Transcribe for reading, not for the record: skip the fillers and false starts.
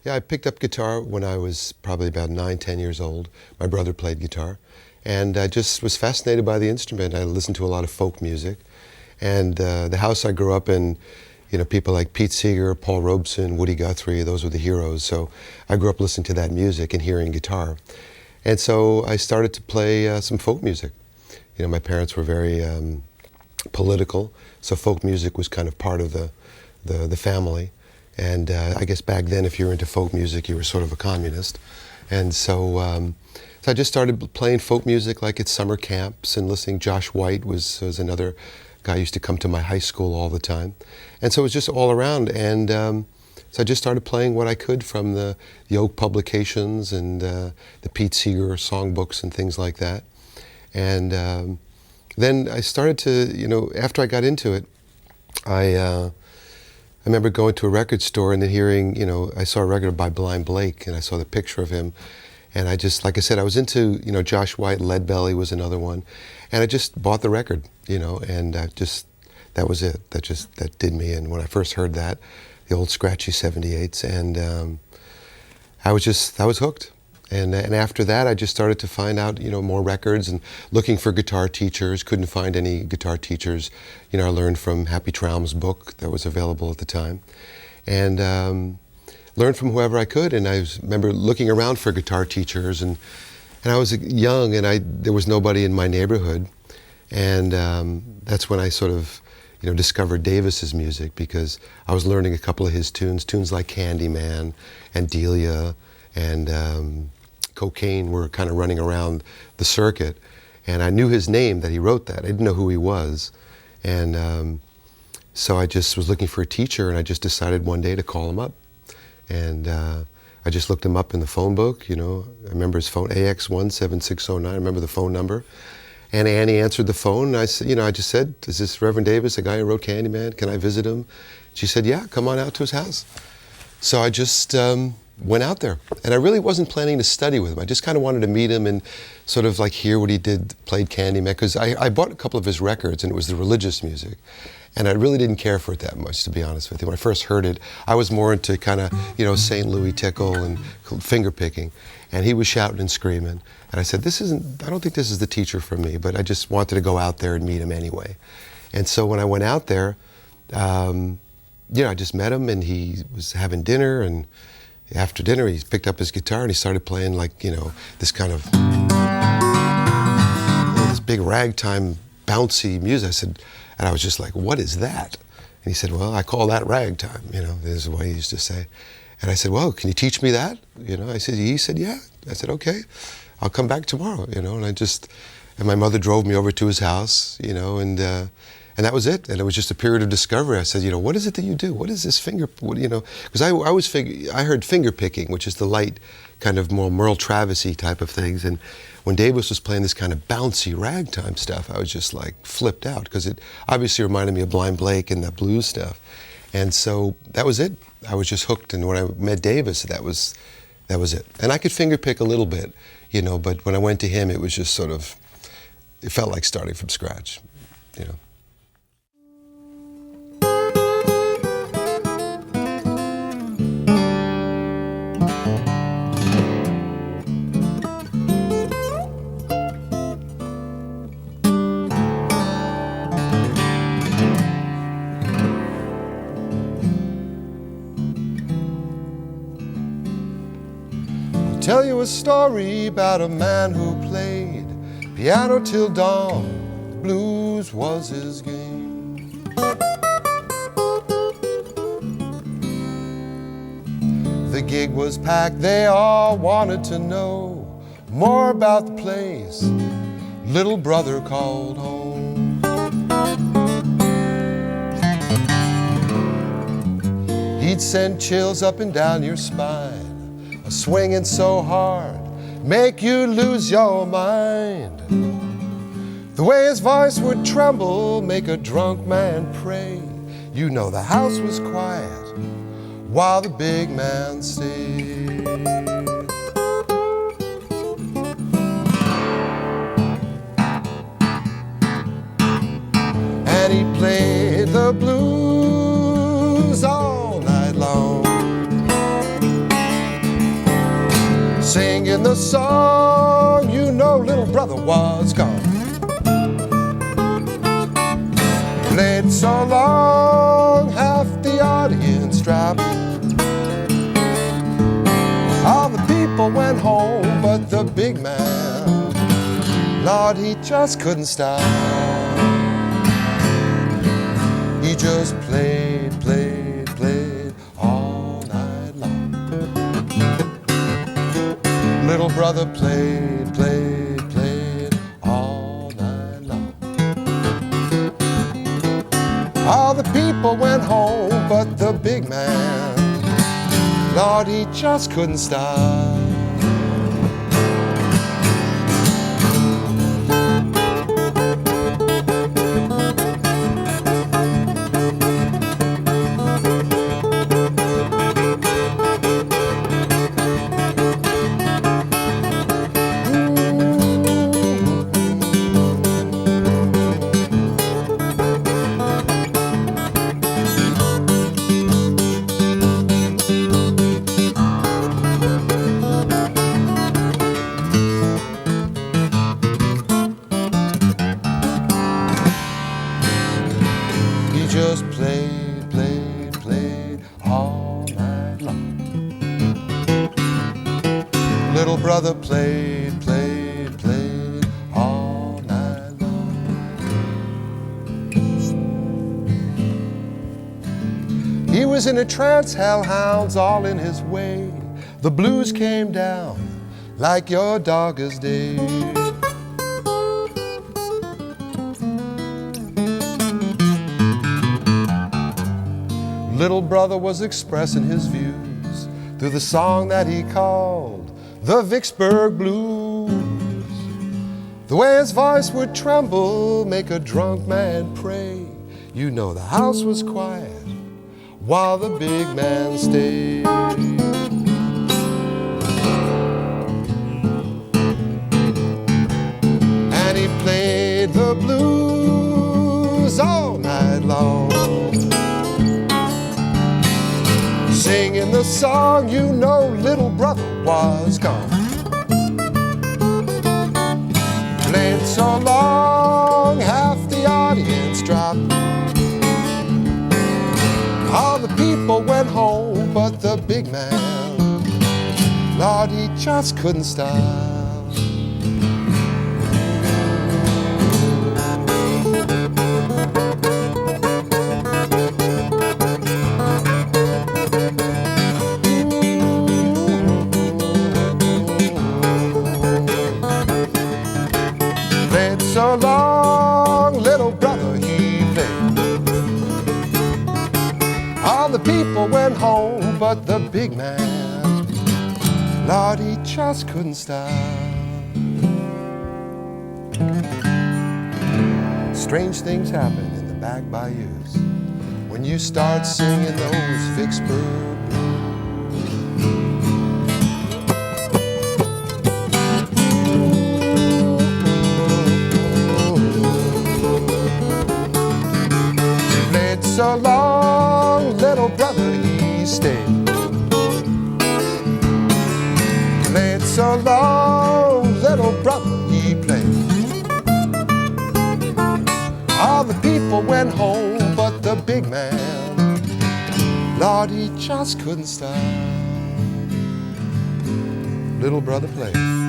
Yeah, I picked up guitar when I was probably about 9, 10 years old. My brother played guitar, and I just was fascinated by the instrument. I listened to a lot of folk music, and the house I grew up in, you know, people like Pete Seeger, Paul Robeson, Woody Guthrie, those were the heroes. So I grew up listening to that music and hearing guitar. And so I started to play some folk music. You know, my parents were very political, so folk music was kind of part of the family. And I guess back then, if you were into folk music, you were sort of a communist. And so I just started playing folk music like at summer camps and listening. Josh White was another guy who used to come to my high school all the time. And so it was just all around. And so I just started playing what I could from the Oak publications and the Pete Seeger songbooks and things like that. And then I started to, you know, after I got into it, I remember going to a record store and then hearing, you know, I saw a record by Blind Blake and I saw the picture of him. And I just, like I said, I was into, you know, Josh White, Leadbelly was another one. And I just bought the record, you know, and that was it. That did me in. When I first heard that, the old scratchy 78s, and I was hooked. And after that, I just started to find out, you know, more records and looking for guitar teachers. Couldn't find any guitar teachers. You know, I learned from Happy Traum's book that was available at the time, and learned from whoever I could. And I remember looking around for guitar teachers, and I was young, and there was nobody in my neighborhood, and that's when I sort of, you know, discovered Davis's music, because I was learning a couple of his tunes like Candyman and Delia and Cocaine were kind of running around the circuit, and I knew his name, that he wrote that. I didn't know who he was, and so I just was looking for a teacher, and I just decided one day to call him up, and I just looked him up in the phone book. You know, I remember his phone, AX17609. I remember the phone number, and Annie answered the phone, and I said, you know, I just said, "Is this Reverend Davis, the guy who wrote Candyman? Can I visit him?" She said, "Yeah, come on out to his house." So I just went out there, and I really wasn't planning to study with him. I just kind of wanted to meet him and sort of like hear what he did, played Candyman, because I bought a couple of his records, and it was the religious music, and I really didn't care for it that much, to be honest with you. When I first heard it, I was more into kind of, you know, St. Louis Tickle and finger picking, and he was shouting and screaming, and I said, I don't think this is the teacher for me, but I just wanted to go out there and meet him anyway. And so when I went out there, you know, I just met him, and he was having dinner, and after dinner, he picked up his guitar and he started playing, like, you know, this kind of, this big ragtime, bouncy music. I said, and I was just like, "What is that?" And he said, "Well, I call that ragtime," you know, this is what he used to say. And I said, "Well, can you teach me that?" You know, he said, "Yeah." I said, "Okay, I'll come back tomorrow," you know, and my mother drove me over to his house, you know, and that was it. And it was just a period of discovery. I said, you know, what is it that you do? What is this you know, because I heard finger picking, which is the light kind of more Merle Travis-y type of things. And when Davis was playing this kind of bouncy ragtime stuff, I was just like flipped out, because it obviously reminded me of Blind Blake and that blues stuff. And so that was it. I was just hooked. And when I met Davis, that was it. And I could finger pick a little bit, you know, but when I went to him, it was just sort of, it felt like starting from scratch, you know. Tell you a story about a man who played piano till dawn. The blues was his game. The gig was packed, they all wanted to know more about the place little brother called home. He'd send chills up and down your spine, swinging so hard, make you lose your mind. The way his voice would tremble, make a drunk man pray. You know the house was quiet while the big man stayed. And he played the blues all night long. the song, you know little brother was gone. Played so long, half the audience dropped. All the people went home, but the big man, Lord, he just couldn't stop. He just played, played, played all night long. Little brother played, played, played all night long. All the people went home, but the big man, Lord, he just couldn't stop. Just played, played, played all night long. Little brother played, played, played all night long. He was in a trance, hellhounds all in his way. The blues came down like your dogger's day. Little brother was expressing his views through the song that he called the Vicksburg Blues. The way his voice would tremble, make a drunk man pray. You know the house was quiet while the big man stayed. And he played the blues all night long, singing the song, you know little brother was gone. Played so long, half the audience dropped. All the people went home, but the big man, Lord, he just couldn't stop. So long, little brother, he played. All the people went home, but the big man, Lord, he just couldn't stop. Strange things happen in the back bayous when you start singing those Vicksburg. So long, little brother, he stayed. Played so long, little brother, he played. All the people went home, but the big man, Lord, he just couldn't stop. Little brother played.